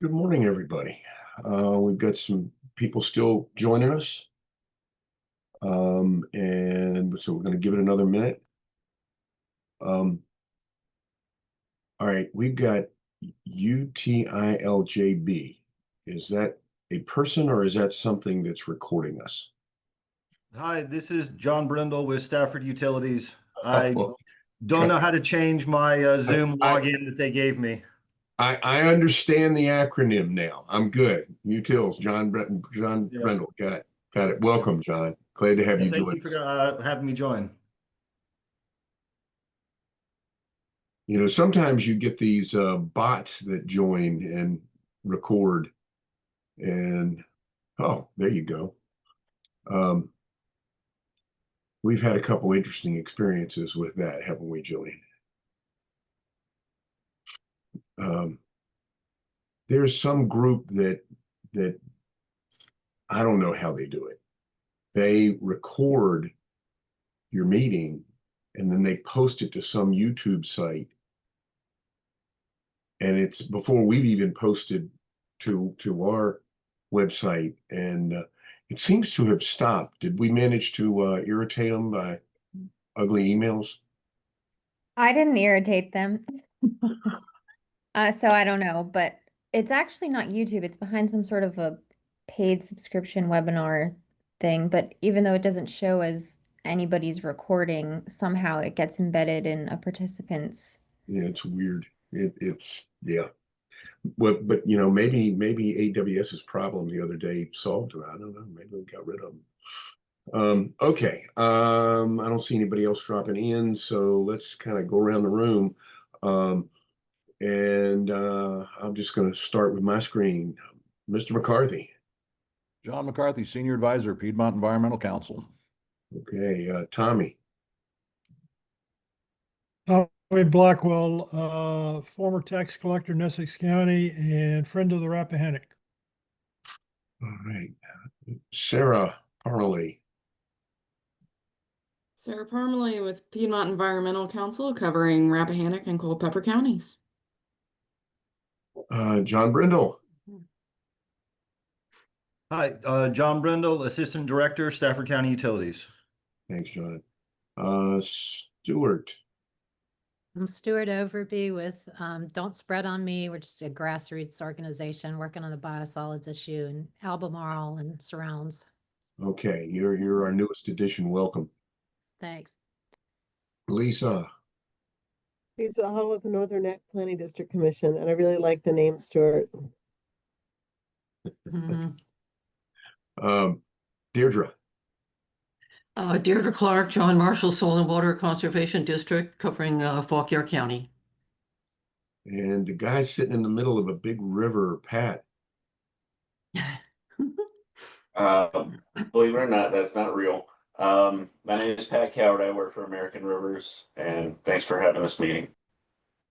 Good morning, everybody. We've got some people still joining us. And so we're going to give it another minute. All right, we've got UTILJB. Is that a person or is that something that's recording us? Hi, this is John Brindle with Stafford Utilities. I Oh, don't know how to change my Zoom login that they gave me. I understand the acronym now. I'm good. Utils, John Yeah. Brendel. Got it. Got it. Welcome, John. Glad to have you Thank join you us. for having me join. You know, sometimes you get these bots that join and record, and oh, there you go. Um, we've had a couple interesting experiences with that, haven't we, Jillian? Um, there's some group that I don't know how they do it. They record your meeting and then they post it to some YouTube site, and it's before we've even posted to our website, and it seems to have stopped. Did we manage to irritate them by ugly emails? I didn't irritate them. So I don't know, but it's actually not YouTube. It's behind some sort of a paid subscription webinar thing. But even though it doesn't show as anybody's recording, somehow it gets embedded in a participant's. Yeah, it's weird. It's yeah. But you know, maybe AWS's problem the other day solved it. I don't know. Maybe we got rid of them. Okay. I don't see anybody else dropping in, so let's kind of go around the room. And I'm just going to start with my screen. Mr. McCarthy. John McCarthy, Senior Advisor, Piedmont Environmental Council. Okay. Tommy. Tommy Blackwell, former tax collector in Essex County and friend of the Rappahannock. All right. Sarah Parley. Sarah Parmalee with Piedmont Environmental Council covering Rappahannock and Culpeper counties. John Brindle. Hi, John Brindle, Assistant Director, Stafford County Utilities. Thanks, John. Stuart. I'm Stuart Overby with Don't Spread on Me. We're just a grassroots organization working on the biosolids issue in Albemarle and surrounds. Okay, you're our newest addition. Welcome. Thanks. Lisa. Lisa Hall with the Northern Neck Planning District Commission, and I really like the name, Stuart. Deirdre. Deirdre Clark, John Marshall Soil and Water Conservation District, covering Fauquier County. And the guy sitting in the middle of a big river, Pat. Believe it or not, that's not real. My name is Pat Coward. I work for American Rivers, and thanks for having this meeting.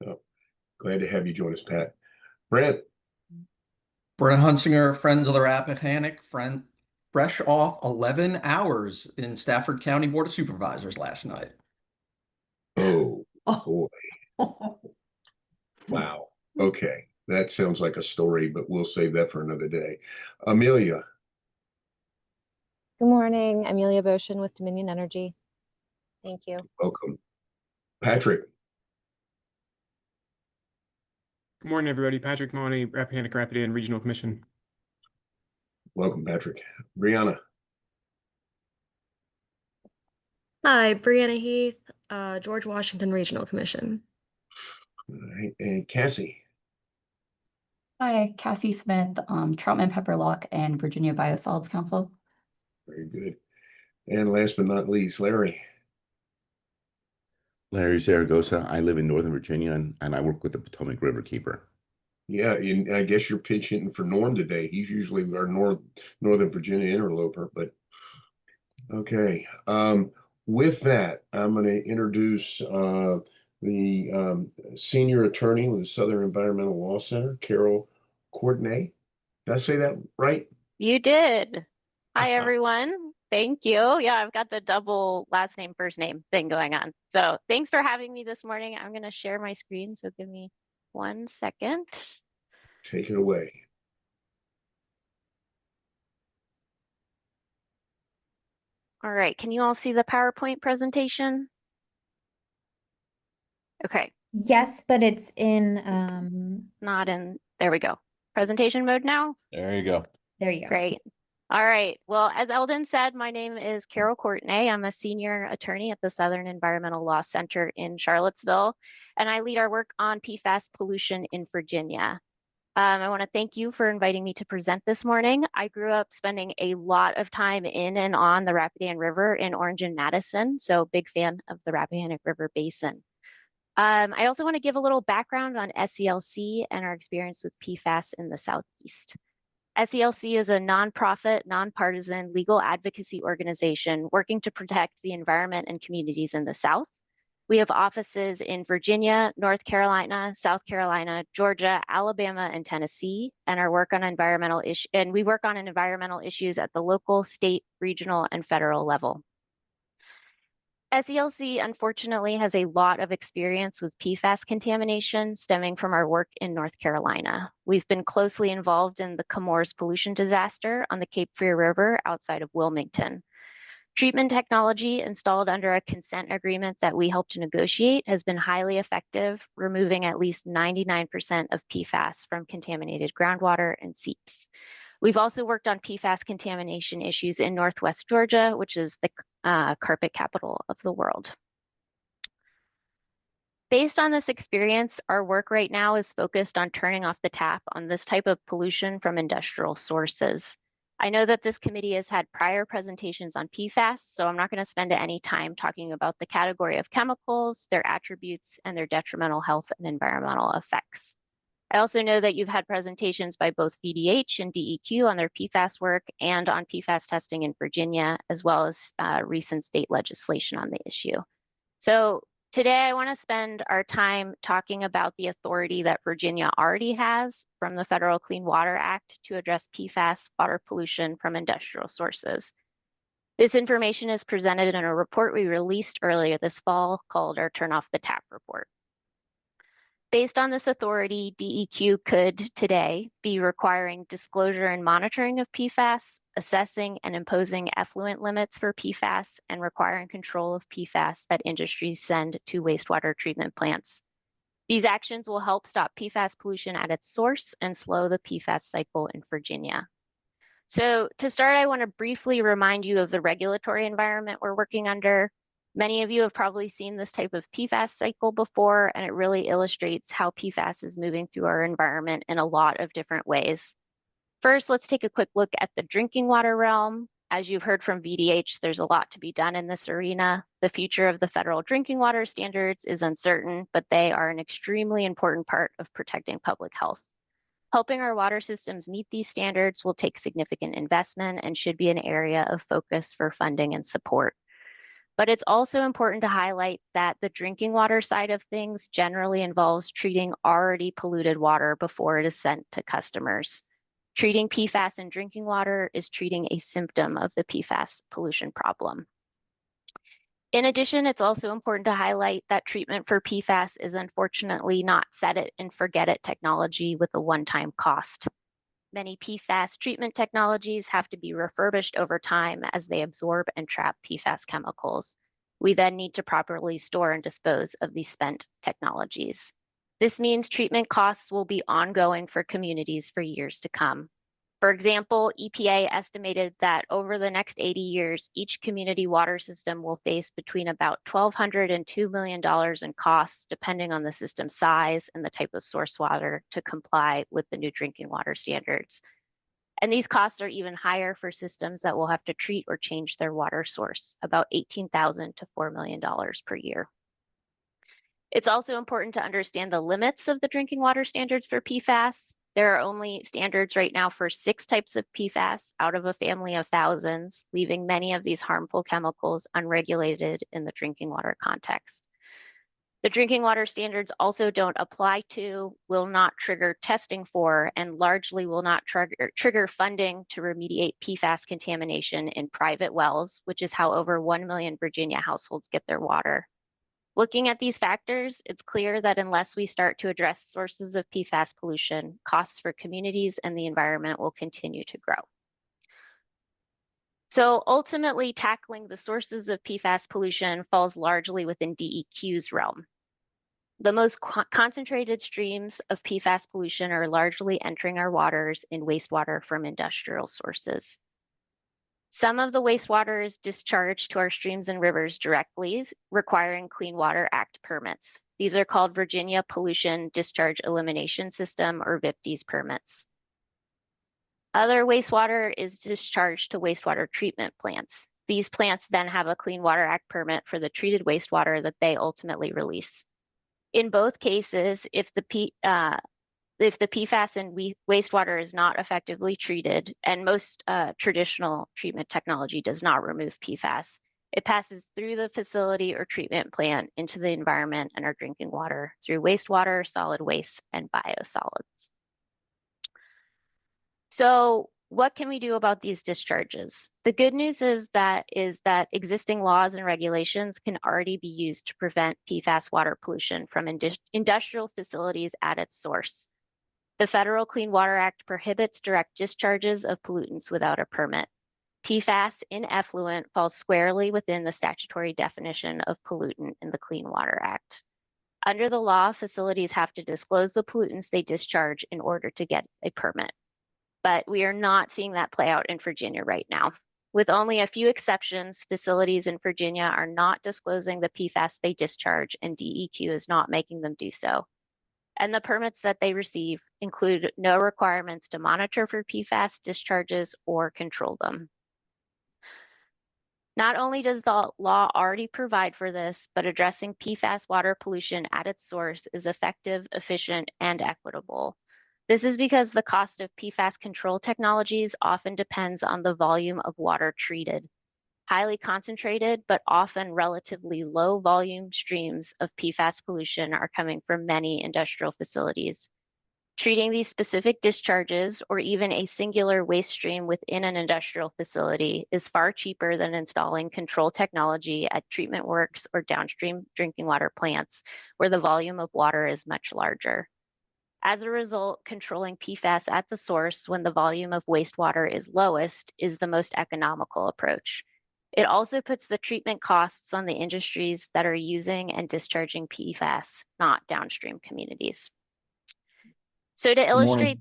Oh, glad to have you join us, Pat. Brent. Brent Hunsinger, Friends of the Rappahannock, fresh off 11 hours in Stafford County Board of Supervisors last night. Oh, boy. Wow. Okay. That sounds like a story, but we'll save that for another day. Amelia. Good morning. Amelia Boshin with Dominion Energy. Thank you. Welcome. Patrick. Good morning, everybody. Patrick Money, Rappahannock Rapidan Regional Commission. Welcome, Patrick. Brianna. Hi, Brianna Heath, George Washington Regional Commission. All right. And Cassie. Hi, Cassie Smith, Troutman Pepperlock and Virginia Biosolids Council. Very good. And last but not least, Larry. Larry Zaragoza. I live in Northern Virginia and I work with the Potomac River Keeper. Yeah, and I guess you're pitch hitting for Norm today. He's usually our Northern Virginia interloper, but okay. With that, I'm going to introduce the senior attorney with the Southern Environmental Law Center, Carroll Courtenay. Did I say that right? You did. Hi, everyone. Thank you. Yeah, I've got the double last name, first name thing going on. So thanks for having me this morning. I'm going to share my screen. So give me 1 second. take it away. All right, can you all see the PowerPoint presentation? Okay, Yes, but it's in, not in, there we go. Presentation mode now? There you go. there you go. Great. All right. Well, as Eldon said, my name is Carroll Courtenay. I'm a senior attorney at the Southern Environmental Law Center in Charlottesville, and I lead our work on PFAS pollution in Virginia. I want to thank you for inviting me to present this morning. I grew up spending a lot of time in and on the Rapidan River in Orange and Madison, so big fan of the Rappahannock River Basin. I also want to give a little background on SELC and our experience with PFAS in the Southeast. SELC is a nonprofit, nonpartisan legal advocacy organization working to protect the environment and communities in the South. We have offices in Virginia, North Carolina, South Carolina, Georgia, Alabama, and Tennessee, and we work on environmental issues at the local, state, regional, and federal level. SELC unfortunately has a lot of experience with PFAS contamination stemming from our work in North Carolina. We've been closely involved in the Comores pollution disaster on the Cape Fear River outside of Wilmington. Treatment technology installed under a consent agreement that we helped to negotiate has been highly effective, removing at least 99% of PFAS from contaminated groundwater and seeps. We've also worked on PFAS contamination issues in Northwest Georgia, which is the carpet capital of the world. Based on this experience, our work right now is focused on turning off the tap on this type of pollution from industrial sources. I know that this committee has had prior presentations on PFAS, so I'm not going to spend any time talking about the category of chemicals, their attributes, and their detrimental health and environmental effects. I also know that you've had presentations by both VDH and DEQ on their PFAS work and on PFAS testing in Virginia, as well as recent state legislation on the issue. So today I want to spend our time talking about the authority that Virginia already has from the Federal Clean Water Act to address PFAS water pollution from industrial sources. This information is presented in a report we released earlier this fall called our Turn Off the Tap report. Based on this authority, DEQ could today be requiring disclosure and monitoring of PFAS, assessing and imposing effluent limits for PFAS, and requiring control of PFAS that industries send to wastewater treatment plants. These actions will help stop PFAS pollution at its source and slow the PFAS cycle in Virginia. So to start, I want to briefly remind you of the regulatory environment we're working under. Many of you have probably seen this type of PFAS cycle before, and it really illustrates how PFAS is moving through our environment in a lot of different ways. First, let's take a quick look at the drinking water realm. As you've heard from VDH, there's a lot to be done in this arena. The future of the federal drinking water standards is uncertain, but they are an extremely important part of protecting public health. Helping our water systems meet these standards will take significant investment and should be an area of focus for funding and support. But it's also important to highlight that the drinking water side of things generally involves treating already polluted water before it is sent to customers. Treating PFAS in drinking water is treating a symptom of the PFAS pollution problem. In addition, it's also important to highlight that treatment for PFAS is unfortunately not set it and forget it technology with a one-time cost. Many PFAS treatment technologies have to be refurbished over time as they absorb and trap PFAS chemicals. We then need to properly store and dispose of these spent technologies. This means treatment costs will be ongoing for communities for years to come. For example, EPA estimated that over the next 80 years, each community water system will face between about $1,200 and $2 million in costs, depending on the system size and the type of source water to comply with the new drinking water standards. And these costs are even higher for systems that will have to treat or change their water source, about $18,000 to $4 million per year. It's also important to understand the limits of the drinking water standards for PFAS. There are only standards right now for 6 types of PFAS out of a family of thousands, leaving many of these harmful chemicals unregulated in the drinking water context. The drinking water standards also don't apply to, will not trigger testing for, and largely will not trigger funding to remediate PFAS contamination in private wells, which is how over 1 million Virginia households get their water. Looking at these factors, it's clear that unless we start to address sources of PFAS pollution, costs for communities and the environment will continue to grow. So ultimately, tackling the sources of PFAS pollution falls largely within DEQ's realm. The most concentrated streams of PFAS pollution are largely entering our waters in wastewater from industrial sources. Some of the wastewater is discharged to our streams and rivers directly, requiring Clean Water Act permits. These are called Virginia Pollution Discharge Elimination System, or VIPDIS permits. Other wastewater is discharged to wastewater treatment plants. These plants then have a Clean Water Act permit for the treated wastewater that they ultimately release. In both cases, if the PFAS in wastewater is not effectively treated, and most traditional treatment technology does not remove PFAS, it passes through the facility or treatment plant into the environment and our drinking water through wastewater, solid waste, and biosolids. So what can we do about these discharges? The good news is that existing laws and regulations can already be used to prevent PFAS water pollution from industrial facilities at its source. The Federal Clean Water Act prohibits direct discharges of pollutants without a permit. PFAS in effluent falls squarely within the statutory definition of pollutant in the Clean Water Act. Under the law, facilities have to disclose the pollutants they discharge in order to get a permit. But we are not seeing that play out in Virginia right now. With only a few exceptions, facilities in Virginia are not disclosing the PFAS they discharge, and DEQ is not making them do so. And the permits that they receive include no requirements to monitor for PFAS discharges or control them. Not only does the law already provide for this, but addressing PFAS water pollution at its source is effective, efficient, and equitable. This is because the cost of PFAS control technologies often depends on the volume of water treated. Highly concentrated, but often relatively low volume streams of PFAS pollution are coming from many industrial facilities. Treating these specific discharges, or even a singular waste stream within an industrial facility, is far cheaper than installing control technology at treatment works or downstream drinking water plants, where the volume of water is much larger. As a result, controlling PFAS at the source when the volume of wastewater is lowest is the most economical approach. It also puts the treatment costs on the industries that are using and discharging PFAS, not downstream communities. So to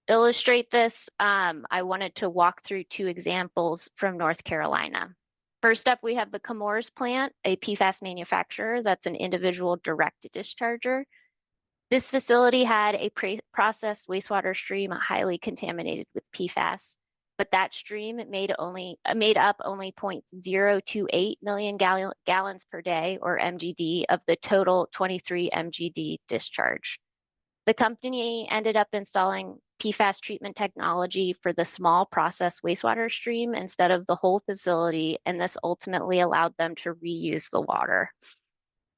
illustrate this, I wanted to walk through two examples from North Carolina. First up, we have the Chemours plant, a PFAS manufacturer that's an individual direct discharger. This facility had a processed wastewater stream highly contaminated with PFAS, but that stream made up only 0.028 million gallons per day, or MGD, of the total 23 MGD discharge. The company ended up installing PFAS treatment technology for the small processed wastewater stream instead of the whole facility, and this ultimately allowed them to reuse the water.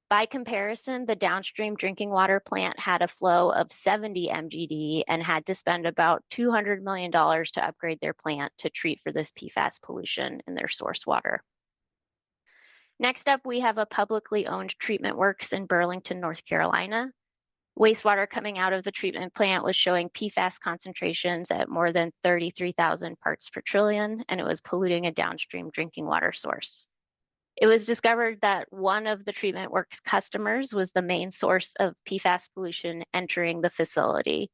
By comparison, the downstream drinking water plant had a flow of 70 MGD and had to spend about $200 million to upgrade their plant to treat for this PFAS pollution in their source water. Next up, we have a publicly owned treatment works in Burlington, North Carolina. Wastewater coming out of the treatment plant was showing PFAS concentrations at more than 33,000 parts per trillion, and it was polluting a downstream drinking water source. It was discovered that one of the treatment works customers was the main source of PFAS pollution entering the facility.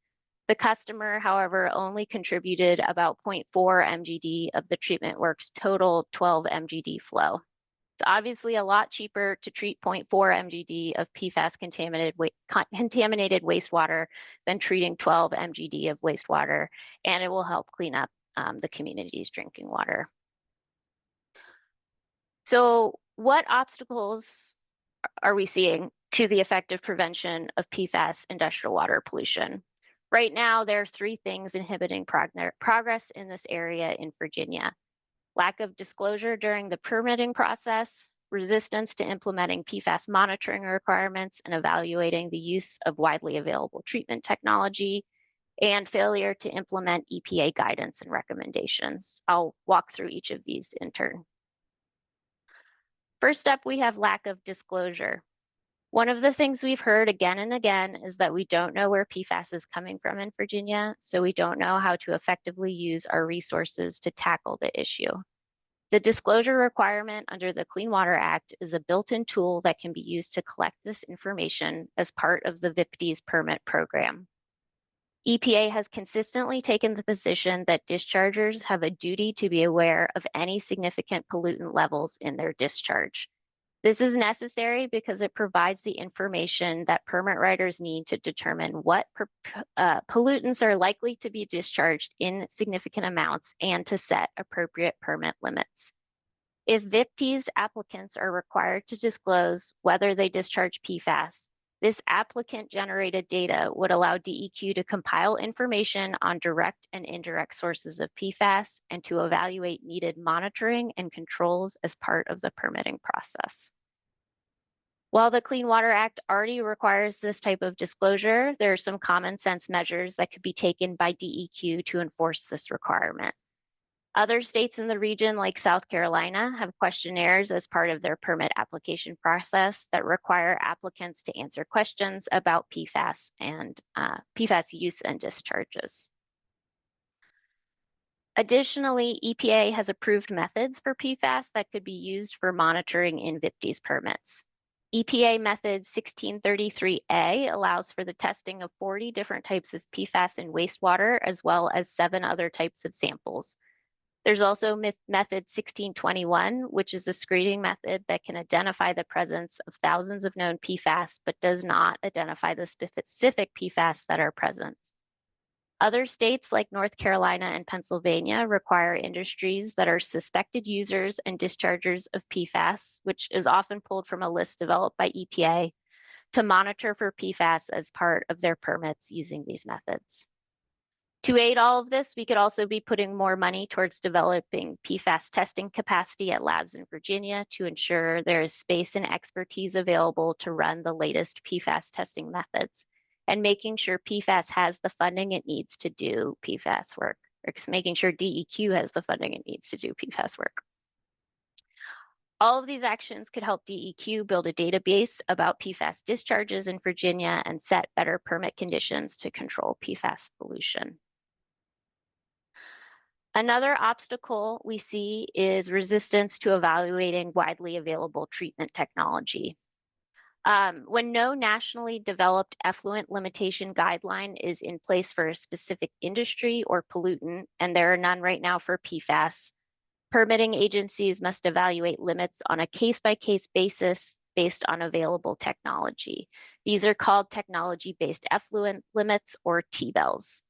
The customer, however, only contributed about 0.4 MGD of the treatment works' total 12 MGD flow. It's obviously a lot cheaper to treat 0.4 MGD of PFAS contaminated wastewater than treating 12 MGD of wastewater, and it will help clean up the community's drinking water. So what obstacles are we seeing to the effective prevention of PFAS industrial water pollution? Right now, there are three things inhibiting progress in this area in Virginia: lack of disclosure during the permitting process, resistance to implementing PFAS monitoring requirements and evaluating the use of widely available treatment technology, and failure to implement EPA guidance and recommendations. I'll walk through each of these in turn. First up, we have lack of disclosure. One of the things we've heard again and again is that we don't know where PFAS is coming from in Virginia, so we don't know how to effectively use our resources to tackle the issue. The disclosure requirement under the Clean Water Act is a built-in tool that can be used to collect this information as part of the VIPD's permit program. EPA has consistently taken the position that dischargers have a duty to be aware of any significant pollutant levels in their discharge. This is necessary because it provides the information that permit writers need to determine what pollutants are likely to be discharged in significant amounts and to set appropriate permit limits. If VIPD's applicants are required to disclose whether they discharge PFAS, this applicant-generated data would allow DEQ to compile information on direct and indirect sources of PFAS and to evaluate needed monitoring and controls as part of the permitting process. While the Clean Water Act already requires this type of disclosure, there are some common sense measures that could be taken by DEQ to enforce this requirement. Other states in the region, like South Carolina, have questionnaires as part of their permit application process that require applicants to answer questions about PFAS and PFAS use and discharges. Additionally, EPA has approved methods for PFAS that could be used for monitoring in VIPD's permits. EPA method 1633A allows for the testing of 40 different types of PFAS in wastewater, as well as 7 other types of samples. There's also method 1621, which is a screening method that can identify the presence of thousands of known PFAS, but does not identify the specific PFAS that are present. Other states like North Carolina and Pennsylvania require industries that are suspected users and dischargers of PFAS, which is often pulled from a list developed by EPA, to monitor for PFAS as part of their permits using these methods. To aid all of this, we could also be putting more money towards developing PFAS testing capacity at labs in Virginia to ensure there is space and expertise available to run the latest PFAS testing methods, and making sure PFAS has the funding it needs to do PFAS work, or making sure DEQ has the funding it needs to do PFAS work. All of these actions could help DEQ build a database about PFAS discharges in Virginia and set better permit conditions to control PFAS pollution. Another obstacle we see is resistance to evaluating widely available treatment technology. When no nationally developed effluent limitation guideline is in place for a specific industry or pollutant, and there are none right now for PFAS, permitting agencies must evaluate limits on a case-by-case basis based on available technology. These are called technology-based effluent limits, or TBELs.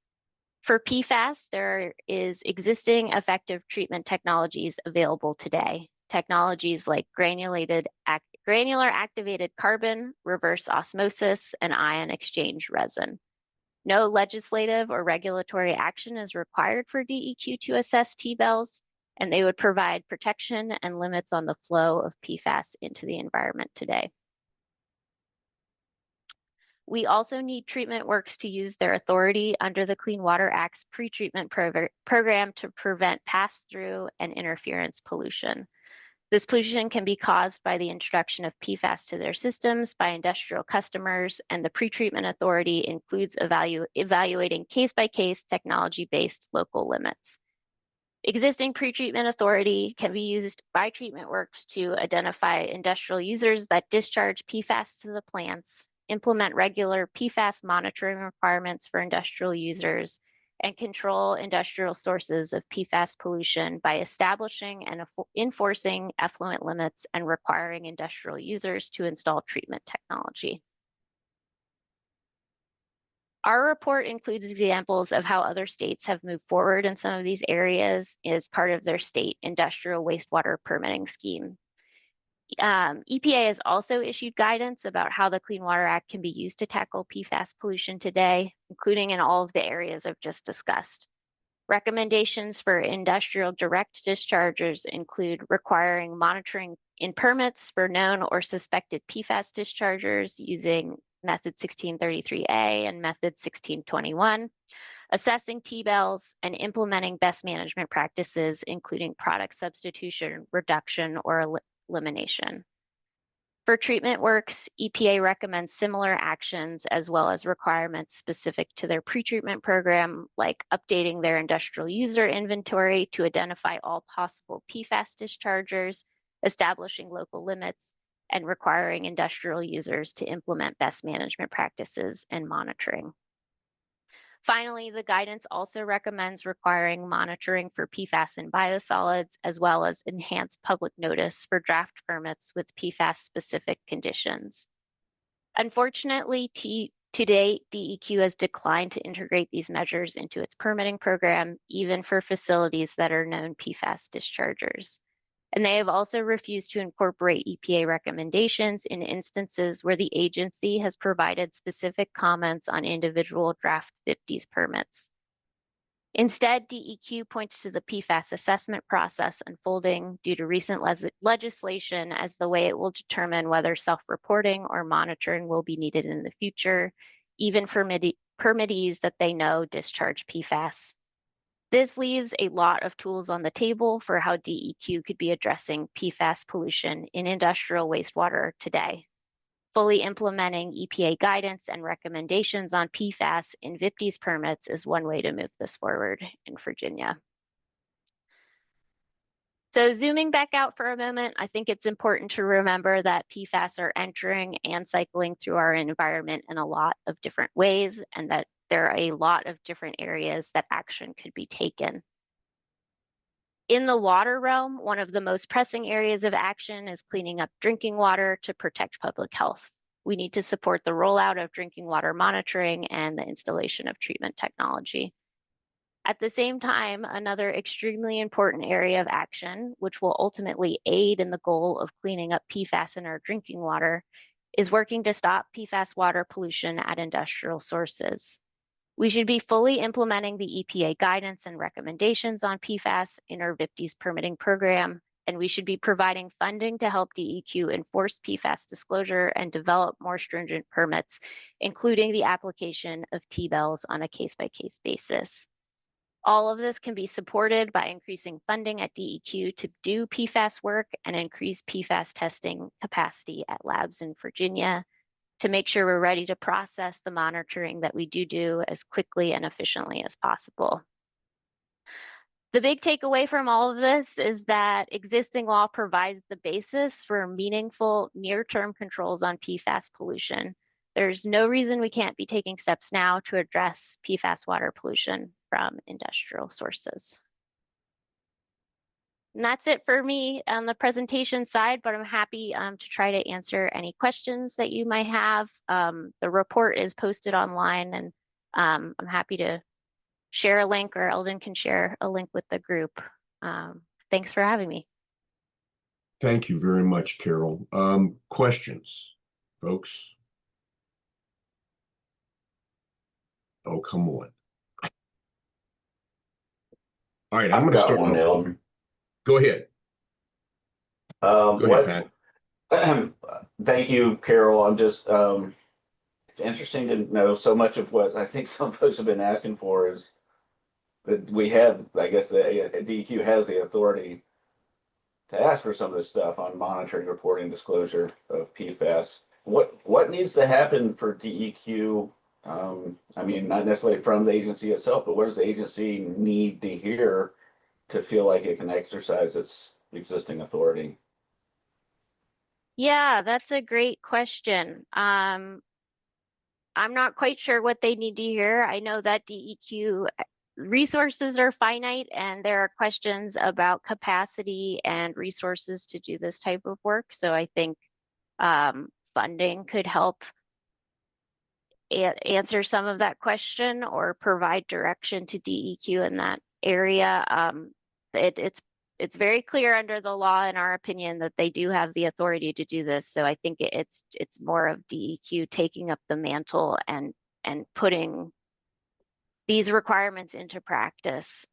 For PFAS, there is existing effective treatment technologies available today. Technologies like granular activated carbon, reverse osmosis, and ion exchange resin. No legislative or regulatory action is required for DEQ to assess TBELs, and they would provide protection and limits on the flow of PFAS into the environment today. We also need treatment works to use their authority under the Clean Water Act's pretreatment program to prevent pass-through and interference pollution. This pollution can be caused by the introduction of PFAS to their systems by industrial customers, and the pretreatment authority includes evaluating case-by-case technology-based local limits. Existing pretreatment authority can be used by treatment works to identify industrial users that discharge PFAS to the plants, implement regular PFAS monitoring requirements for industrial users, and control industrial sources of PFAS pollution by establishing and enforcing effluent limits and requiring industrial users to install treatment technology. Our report includes examples of how other states have moved forward in some of these areas as part of their state industrial wastewater permitting scheme. EPA has also issued guidance about how the Clean Water Act can be used to tackle PFAS pollution today, including in all of the areas I've just discussed. Recommendations for industrial direct dischargers include requiring monitoring in permits for known or suspected PFAS dischargers using method 1633A and method 1621, assessing TBELs, and implementing best management practices, including product substitution, reduction, or elimination. For treatment works, EPA recommends similar actions as well as requirements specific to their pretreatment program, like updating their industrial user inventory to identify all possible PFAS dischargers, establishing local limits, and requiring industrial users to implement best management practices and monitoring. Finally, the guidance also recommends requiring monitoring for PFAS in biosolids, as well as enhanced public notice for draft permits with PFAS-specific conditions. Unfortunately, to date, DEQ has declined to integrate these measures into its permitting program, even for facilities that are known PFAS dischargers. And they have also refused to incorporate EPA recommendations in instances where the agency has provided specific comments on individual draft 50s permits. Instead, DEQ points to the PFAS assessment process unfolding due to recent legislation as the way it will determine whether self-reporting or monitoring will be needed in the future, even for permittees that they know discharge PFAS. This leaves a lot of tools on the table for how DEQ could be addressing PFAS pollution in industrial wastewater today. Fully implementing EPA guidance and recommendations on PFAS in 50s permits is one way to move this forward in Virginia. So zooming back out for a moment, I think it's important to remember that PFAS are entering and cycling through our environment in a lot of different ways, and that there are a lot of different areas that action could be taken. In the water realm, one of the most pressing areas of action is cleaning up drinking water to protect public health. We need to support the rollout of drinking water monitoring and the installation of treatment technology. At the same time, another extremely important area of action, which will ultimately aid in the goal of cleaning up PFAS in our drinking water, is working to stop PFAS water pollution at industrial sources. We should be fully implementing the EPA guidance and recommendations on PFAS in our 50s permitting program, and we should be providing funding to help DEQ enforce PFAS disclosure and develop more stringent permits, including the application of T-bills on a case-by-case basis. All of this can be supported by increasing funding at DEQ to do PFAS work and increase PFAS testing capacity at labs in Virginia, to make sure we're ready to process the monitoring that we do as quickly and efficiently as possible. The big takeaway from all of this is that existing law provides the basis for meaningful near-term controls on PFAS pollution. There's no reason we can't be taking steps now to address PFAS water pollution from industrial sources. And that's it for me on the presentation side, but I'm happy to try to answer any questions that you might have. The report is posted online, and I'm happy to share a link, or Eldon can share a link with the group. Thanks for having me. Thank you very much, Carol. Questions, folks? Oh, come on. All right, I'm going to start one, Eldon. Go ahead. Go ahead, Pat. Thank you, Carol. I'm just, it's interesting to know so much of what I think some folks have been asking for is that we have, I guess the DEQ has the authority to ask for some of this stuff on monitoring, reporting, disclosure of PFAS. What needs to happen for DEQ? I mean, not necessarily from the agency itself, but what does the agency need to hear to feel like it can exercise its existing authority? Yeah, that's a great question. I'm not quite sure what they need to hear. I know that DEQ resources are finite, and there are questions about capacity and resources to do this type of work. So I think funding could help answer some of that question or provide direction to DEQ in that area. It's very clear under the law, in our opinion, that they do have the authority to do this. So I think it's more of DEQ taking up the mantle and putting these requirements into practice.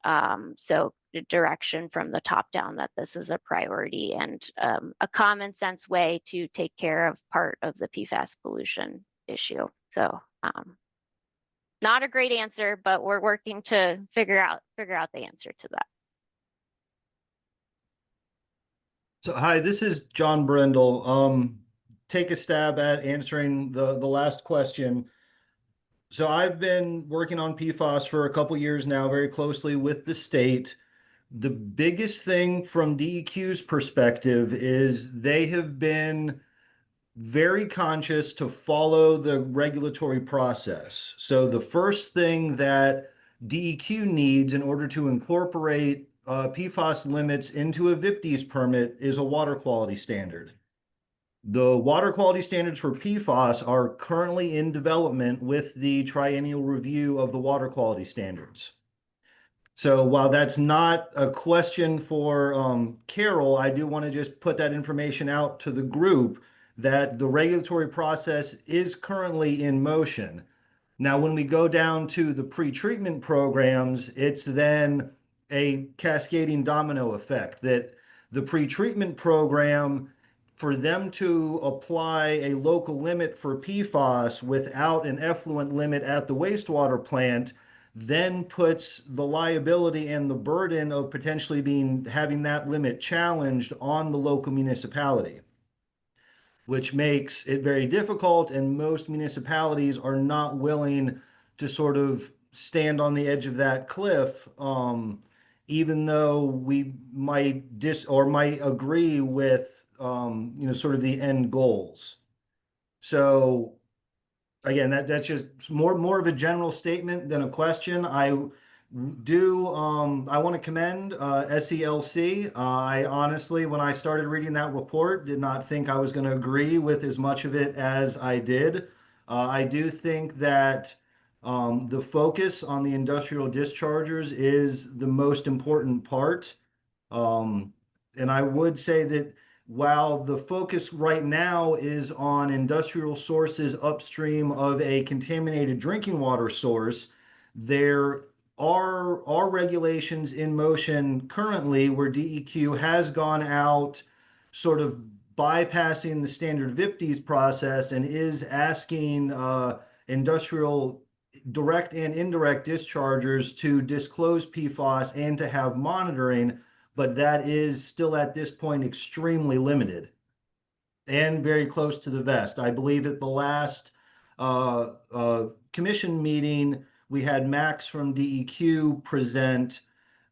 So the direction from the top down that this is a priority and a common sense way to take care of part of the PFAS pollution issue. So not a great answer, but we're working to figure out the answer to that. So hi, this is John Brindle. take a stab at answering the last question. So I've been working on PFAS for a couple years now, very closely with the state. The biggest thing from DEQ's perspective is they have been very conscious to follow the regulatory process. So the first thing that DEQ needs in order to incorporate PFAS limits into a VIPDES permit is a water quality standard. The water quality standards for PFAS are currently in development with the triennial review of the water quality standards. So while that's not a question for Carroll, I do want to just put that information out to the group that the regulatory process is currently in motion. Now, when we go down to the pre-treatment programs, it's then a cascading domino effect that the pre-treatment program, for them to apply a local limit for PFAS without an effluent limit at the wastewater plant, then puts the liability and the burden of potentially having that limit challenged on the local municipality, which makes it very difficult, and most municipalities are not willing to sort of stand on the edge of that cliff, even though we might might agree with sort of the end goals. So again, that's just more of a general statement than a question. I want to commend SELC. I honestly, when I started reading that report, did not think I was going to agree with as much of it as I did. I do think that the focus on the industrial dischargers is the most important part. And I would say that while the focus right now is on industrial sources upstream of a contaminated drinking water source, there are regulations in motion currently where DEQ has gone out sort of bypassing the standard VIPDES process and is asking industrial direct and indirect dischargers to disclose PFAS and to have monitoring, but that is still at this point extremely limited and very close to the vest. I believe at the last commission meeting, we had Max from DEQ present,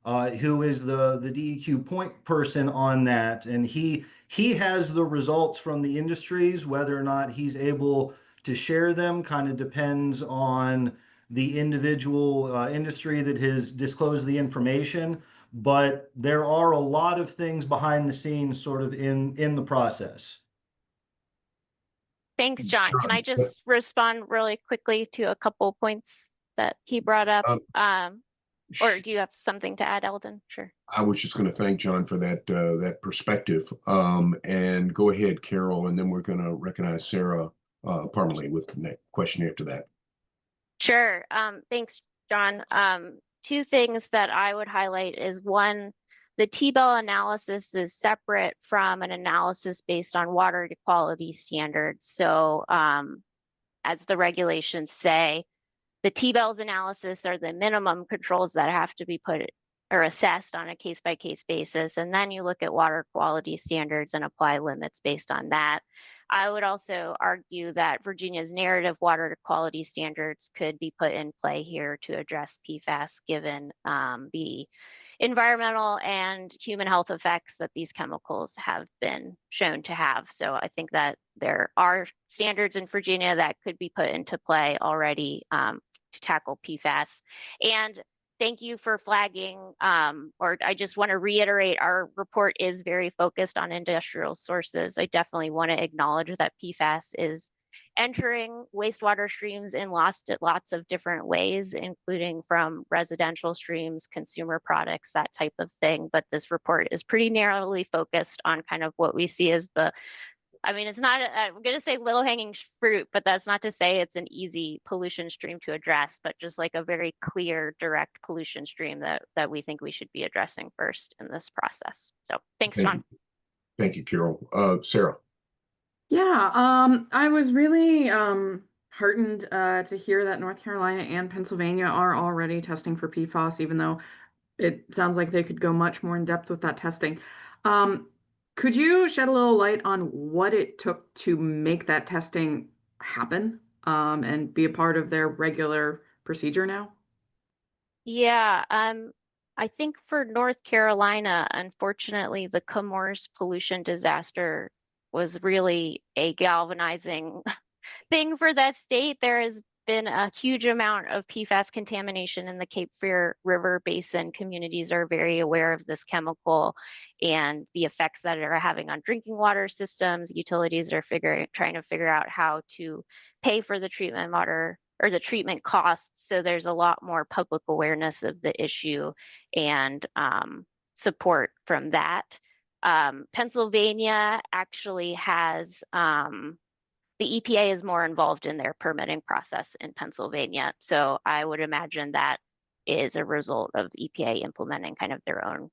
who is the DEQ point person on that. And he has the results from the industries. Whether or not he's able to share them kind of depends on the individual industry that has disclosed the information. But there are a lot of things behind the scenes sort of in the process. Thanks, John. Can I just respond really quickly to a couple points that he brought up? Or do you have something to add, Eldon? Sure. I was just going to thank John for that perspective. And go ahead, Carol, and then we're going to recognize Sarah Parmalee with the next question after that. Sure. Thanks, John. Two things that I would highlight is one, the T-bill analysis is separate from an analysis based on water quality standards. So as the regulations say, the T-bills analysis are the minimum controls that have to be put or assessed on a case-by-case basis. And then you look at water quality standards and apply limits based on that. I would also argue that Virginia's narrative water quality standards could be put in play here to address PFAS, given the environmental and human health effects that these chemicals have been shown to have. So I think that there are standards in Virginia that could be put into play already to tackle PFAS. And thank you for flagging, or I just want to reiterate, our report is very focused on industrial sources. I definitely want to acknowledge that PFAS is entering wastewater streams in lots of different ways, including from residential streams, consumer products, that type of thing. But this report is pretty narrowly focused on kind of what we see as it's not, I'm going to say low hanging fruit, but that's not to say it's an easy pollution stream to address, but just like a very clear, direct pollution stream that we think we should be addressing first in this process. So thanks, John. Thank you, Carol. Sarah. Yeah, I was really heartened to hear that North Carolina and Pennsylvania are already testing for PFAS, even though it sounds like they could go much more in depth with that testing. Could you shed a little light on what it took to make that testing happen, and be a part of their regular procedure now? Yeah, I think for North Carolina, unfortunately, the Comores pollution disaster was really a galvanizing thing for that state. There has been a huge amount of PFAS contamination in the Cape Fear River Basin. Communities are very aware of this chemical and the effects that it are having on drinking water systems. Utilities are trying to figure out how to pay for the treatment water or the treatment costs. So there's a lot more public awareness of the issue and support from that. Pennsylvania actually has the EPA is more involved in their permitting process in Pennsylvania. So I would imagine that is a result of EPA implementing kind of their own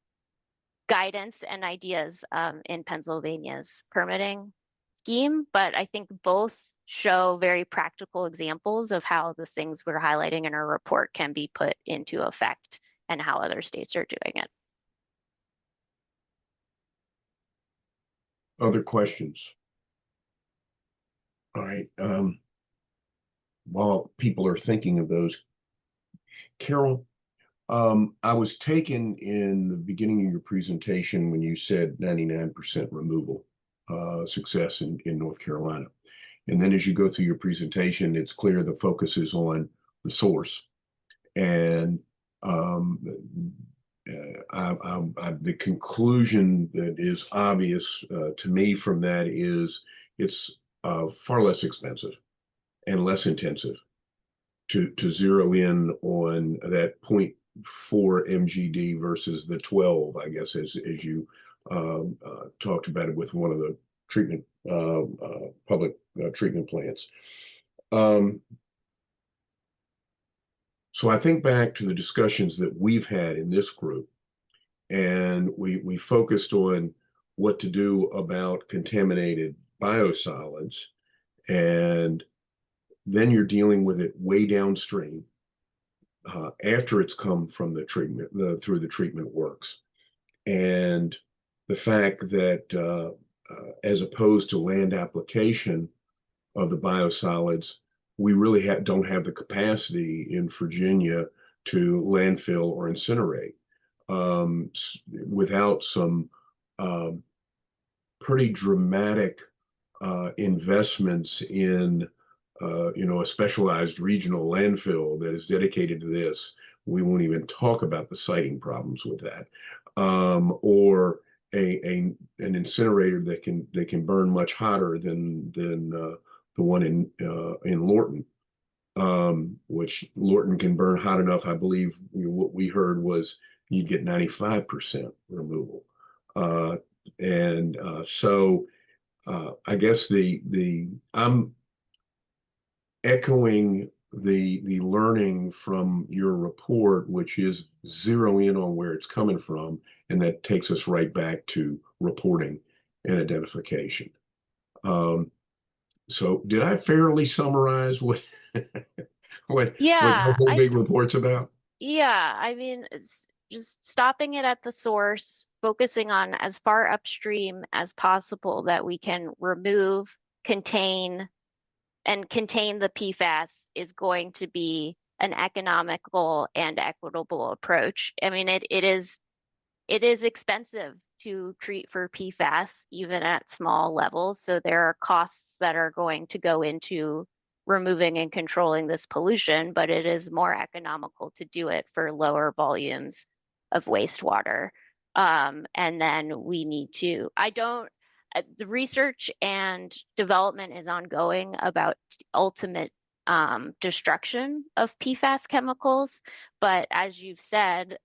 guidance and ideas in Pennsylvania's permitting scheme. But I think both show very practical examples of how the things we're highlighting in our report can be put into effect and how other states are doing it. Other questions? All right. While people are thinking of those, Carol, I was taken in the beginning of your presentation when you said 99% removal success in North Carolina. And then as you go through your presentation, it's clear the focus is on the source. And the conclusion that is obvious to me from that is it's far less expensive and less intensive to zero in on that 0.4 MGD versus the 12, I guess, as you talked about it with one of the treatment public treatment plants. So I think back to the discussions that we've had in this group, and we focused on what to do about contaminated biosolids, and then you're dealing with it way downstream after it's come from the treatment, through the treatment works. And the fact that as opposed to land application of the biosolids, we really don't have the capacity in Virginia to landfill or incinerate without some pretty dramatic investments in a specialized regional landfill that is dedicated to this. We won't even talk about the siting problems with that, or an incinerator that can burn much hotter than the one in Lorton, which Lorton can burn hot enough. I believe what we heard was you'd get 95% removal, so I guess I'm echoing the learning from your report, which is zero in on where it's coming from, and that takes us right back to reporting and identification. So did I fairly summarize what what the whole big report's about? Yeah, I mean, it's just stopping it at the source, focusing on as far upstream as possible that we can remove, contain the PFAS is going to be an economical and equitable approach. I mean, it is expensive to treat for PFAS, even at small levels. So there are costs that are going to go into removing and controlling this pollution, but it is more economical to do it for lower volumes of wastewater. And then we need to, the research and development is ongoing about ultimate destruction of PFAS chemicals. But as you've said,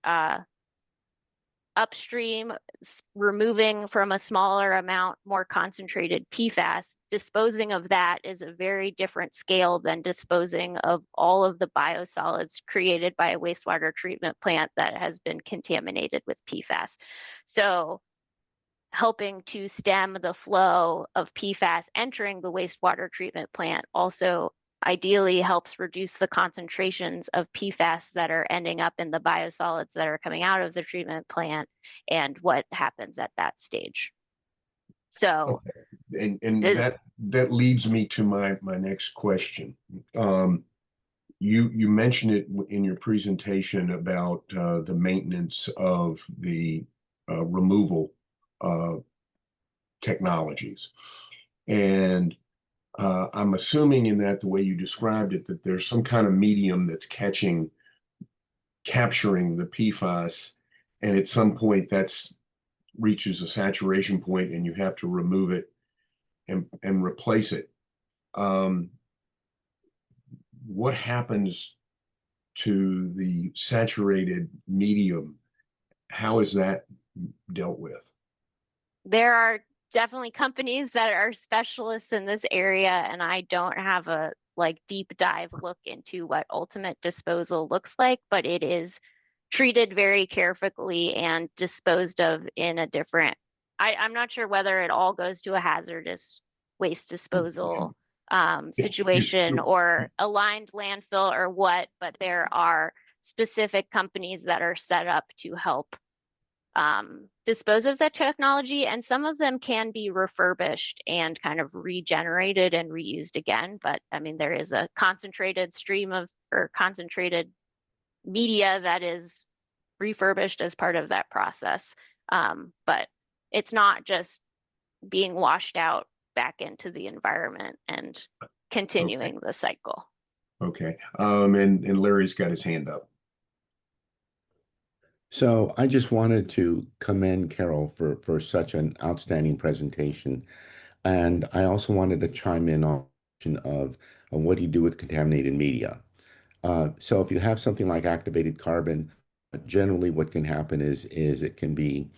upstream, removing from a smaller amount, more concentrated PFAS, disposing of that is a very different scale than disposing of all of the biosolids created by a wastewater treatment plant that has been contaminated with PFAS. So helping to stem the flow of PFAS entering the wastewater treatment plant also ideally helps reduce the concentrations of PFAS that are ending up in the biosolids that are coming out of the treatment plant and what happens at that stage. So And is that leads me to my next question. You mentioned it in your presentation about the maintenance of the removal technologies. And I'm assuming in that the way you described it, that there's some kind of medium that's capturing the PFAS, and at some point that's reaches a saturation point and you have to remove it and replace it. What happens to the saturated medium? How is that dealt with? there are definitely companies that are specialists in this area, and I don't have a like deep dive look into what ultimate disposal looks like, but it is treated very carefully and disposed of in a different, I'm not sure whether it all goes to a hazardous waste disposal situation or aligned landfill or what, but there are specific companies that are set up to help dispose of that technology, and some of them can be refurbished and kind of regenerated and reused again. But I mean, there is a concentrated stream of or concentrated media that is refurbished as part of that process. But it's not just being washed out back into the environment and continuing the cycle. Okay. And Larry's got his hand up. So I just wanted to commend Carroll for such an outstanding presentation. And I also wanted to chime in on of what do you do with contaminated media. So if you have something like activated carbon, generally what can happen is it can be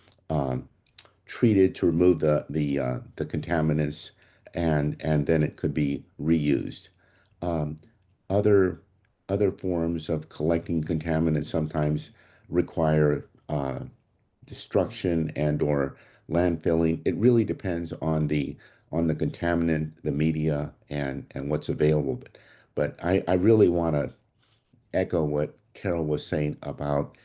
treated to remove the contaminants, and then it could be reused. Um, other forms of collecting contaminants sometimes require destruction and or landfilling. It really depends on the contaminant, the media, and what's available. But I really want to echo what Carol was saying about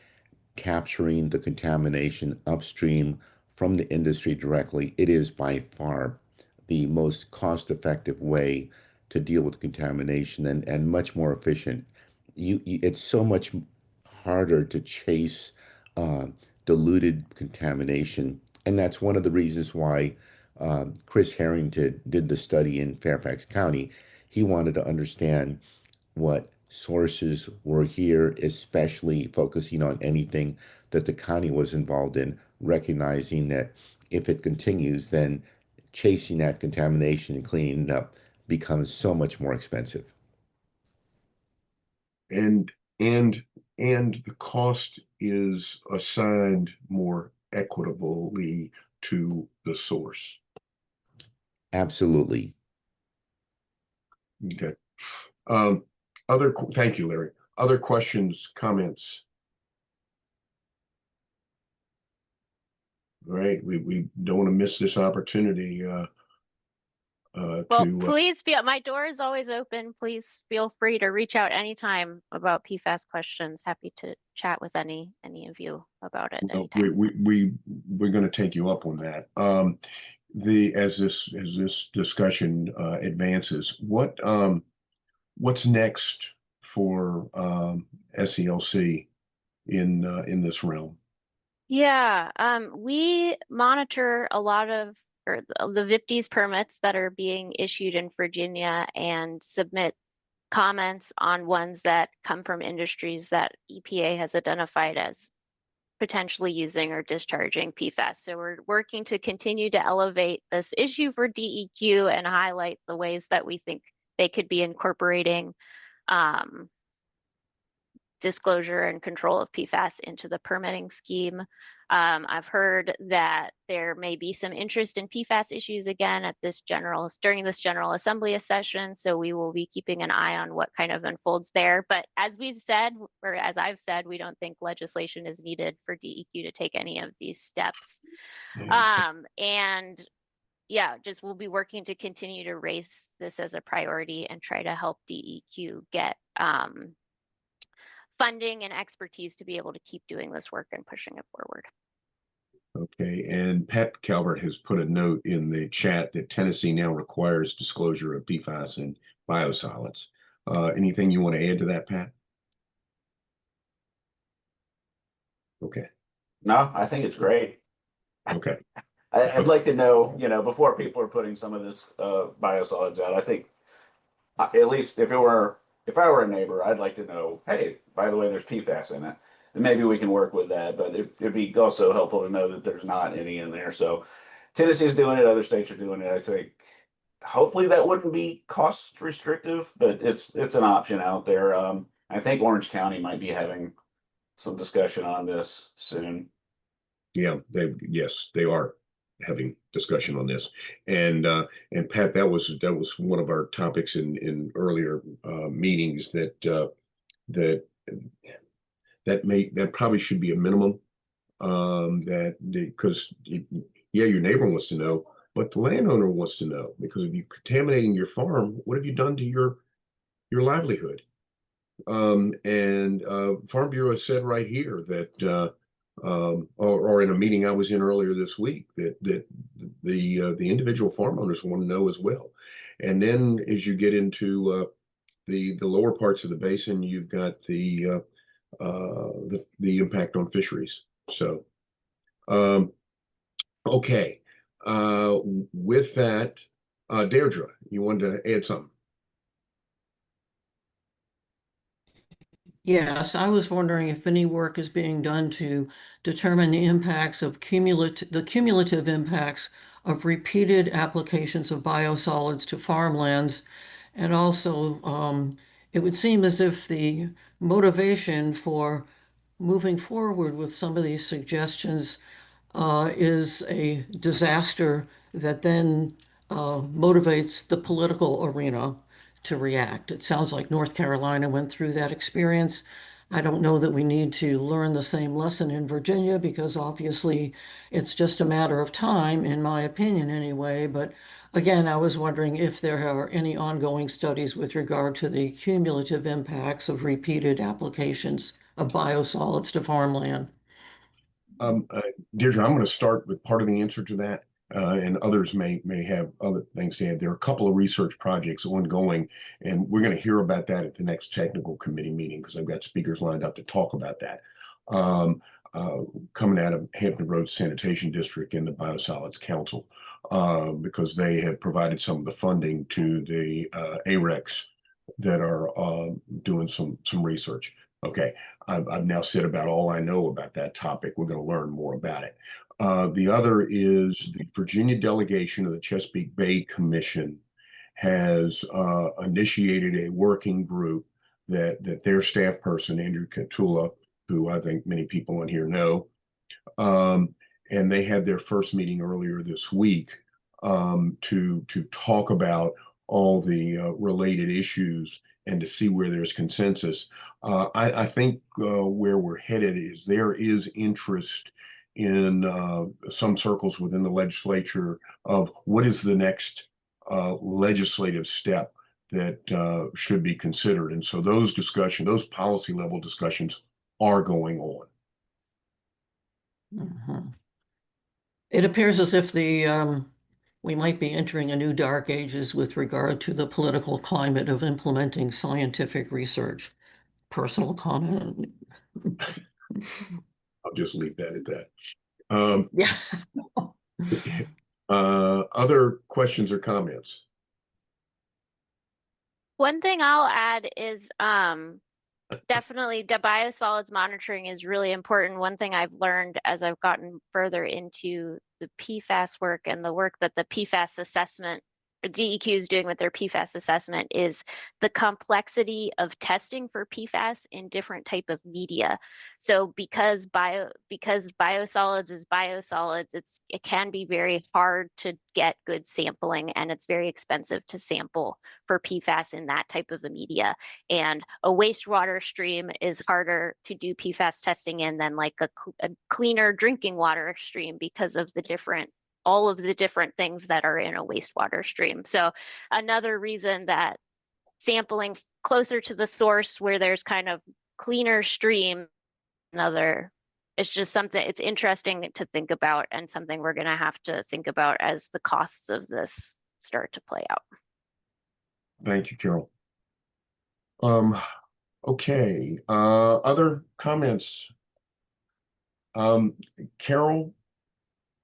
capturing the contamination upstream from the industry directly. It is by far the most cost-effective way to deal with contamination and much more efficient. It's so much harder to chase diluted contamination, and that's one of the reasons why Chris Harrington did the study in Fairfax County. He wanted to understand what sources were here, especially focusing on anything that the county was involved in, recognizing that if it continues, then chasing that contamination and cleaning it up becomes so much more expensive. And the cost is assigned more equitably to the source. Absolutely. Okay. Thank you, Larry. Other questions, comments? All right, we don't want to miss this opportunity Well, to please my door is always open. Please feel free to reach out anytime about PFAS questions. Happy to chat with any of you about it anytime. we're going to take you up on that. As this discussion advances, what's next for SELC in this realm? Yeah, we monitor a lot of the VIPDs permits that are being issued in Virginia and submit comments on ones that come from industries that EPA has identified as potentially using or discharging PFAS. So we're working to continue to elevate this issue for DEQ and highlight the ways that we think they could be incorporating disclosure and control of PFAS into the permitting scheme. I've heard that there may be some interest in PFAS issues again at during this General Assembly session. So we will be keeping an eye on what kind of unfolds there. But as we've said, or as I've said, we don't think legislation is needed for DEQ to take any of these steps. And yeah, just we'll be working to continue to raise this as a priority and try to help DEQ get funding and expertise to be able to keep doing this work and pushing it forward. Okay, and Pat Calvert has put a note in the chat that Tennessee now requires disclosure of PFAS and biosolids. Anything you want to add to that, Pat? Okay. No, I think it's great. Okay. I'd like to know, before people are putting some of this biosolids out, I think at least if I were a neighbor, I'd like to know, hey, by the way, there's PFAS in it. And maybe we can work with that, but it'd be also helpful to know that there's not any in there. So Tennessee's doing it, other states are doing it. I think hopefully that wouldn't be cost restrictive, but it's an option out there. I think Orange County might be having some discussion on this soon. Yeah, yes, they are having discussion on this. And Pat, that was one of our topics in earlier meetings that probably should be a minimum, because yeah, your neighbor wants to know, but the landowner wants to know, because if you're contaminating your farm, what have you done to your livelihood? And Farm Bureau said right here that or in a meeting I was in earlier this week, that the individual farm owners want to know as well. And then as you get into the lower parts of the basin, you've got the impact on fisheries. So okay, with that, Deirdre, you wanted to add something? Yes, I was wondering if any work is being done to determine the impacts of cumulative impacts of repeated applications of biosolids to farmlands. And also, it would seem as if the motivation for moving forward with some of these suggestions is a disaster that then motivates the political arena to react. It sounds like North Carolina went through that experience. I don't know that we need to learn the same lesson in Virginia, because obviously it's just a matter of time, in my opinion anyway. But again, I was wondering if there are any ongoing studies with regard to the cumulative impacts of repeated applications of biosolids to farmland. Deirdre, I'm going to start with part of the answer to that, and others may have other things to add. There are a couple of research projects ongoing, and we're going to hear about that at the next technical committee meeting, because I've got speakers lined up to talk about that. Coming out of Hampton Roads Sanitation District and the Biosolids Council, because they have provided some of the funding to the ARECs that are doing some research. Okay, I've now said about all I know about that topic. We're going to learn more about it. The other is the Virginia delegation of the Chesapeake Bay Commission has initiated a working group that their staff person, Andrew Catula, who I think many people on here know, and they had their first meeting earlier this week to talk about all the related issues and to see where there's consensus. I think where we're headed is there is interest in some circles within the legislature of what is the next legislative step that should be considered. And so those discussions, those policy level discussions are going on. Mm-hmm. It appears as if we might be entering a new dark ages with regard to the political climate of implementing scientific research. Personal comment. I'll just leave that at that. Yeah. Other questions or comments? One thing I'll add is definitely the biosolids monitoring is really important. One thing I've learned as I've gotten further into the PFAS work and the work that the PFAS assessment or DEQ is doing with their PFAS assessment is the complexity of testing for PFAS in different type of media. So because biosolids is biosolids, it can be very hard to get good sampling, and it's very expensive to sample for PFAS in that type of a media. And a wastewater stream is harder to do PFAS testing in than like a cleaner drinking water stream, because of all of the different things that are in a wastewater stream. So another reason that sampling closer to the source where there's kind of cleaner stream, it's just something, it's interesting to think about and something we're going to have to think about as the costs of this start to play out. Thank you, Carol. Okay, other comments? Carol,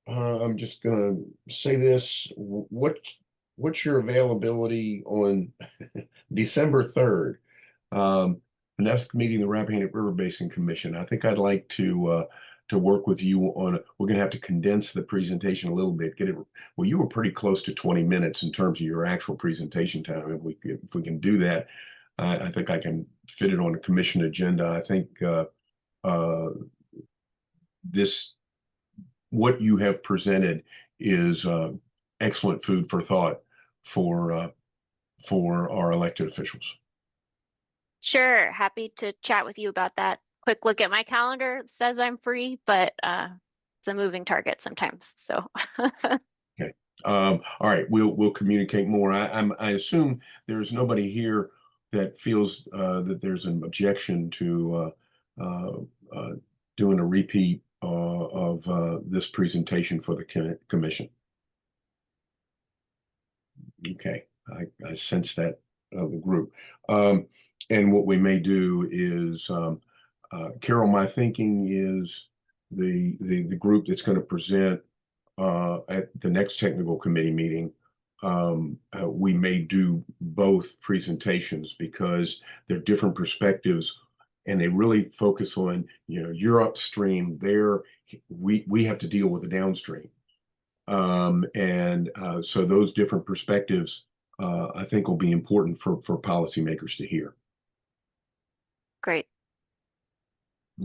I'm just gonna say this, what's your availability on December 3rd? The next meeting, the Rappahannock River Basin Commission. I think I'd like to work with you on, we're gonna have to condense the presentation a little bit, get it, well, you were pretty close to 20 minutes in terms of your actual presentation time. If we can do that, I think I can fit it on a commission agenda. I think what you have presented is excellent food for thought for our elected officials. Sure, happy to chat with you about that. Quick look at my calendar, it says I'm free, but it's a moving target sometimes. So Okay. All right, we'll communicate more. I assume there's nobody here that feels that there's an objection to doing a repeat of this presentation for the commission. Okay, I sense that of the group. And what we may do is, Carol, my thinking is the group that's going to present at the next technical committee meeting, we may do both presentations because they're different perspectives and they really focus on, you're upstream there, we have to deal with the downstream. So those different perspectives, I think will be important for policymakers to hear. great.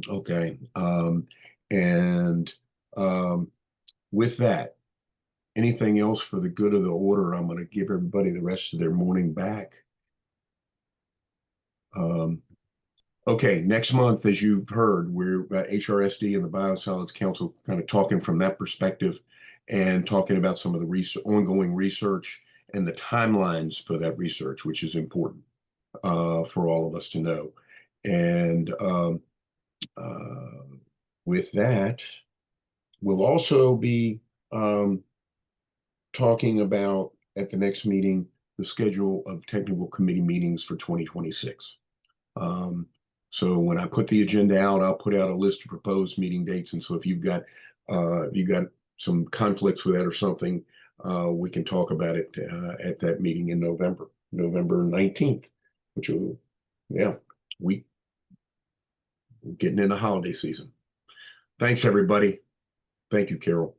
Okay. With that, anything else for the good of the order? I'm going to give everybody the rest of their morning back. Okay, next month, as you've heard, we're HRSD and the Biosolids Council kind of talking from that perspective and talking about some of the ongoing research and the timelines for that research, which is important for all of us to know. And with that, we'll also be talking about at the next meeting the schedule of technical committee meetings for 2026. So when I put the agenda out, I'll put out a list of proposed meeting dates. And so if you've got some conflicts with that or something, we can talk about it at that meeting in November 19th, which will, we're getting into holiday season. Thanks, everybody. Thank you, Carol.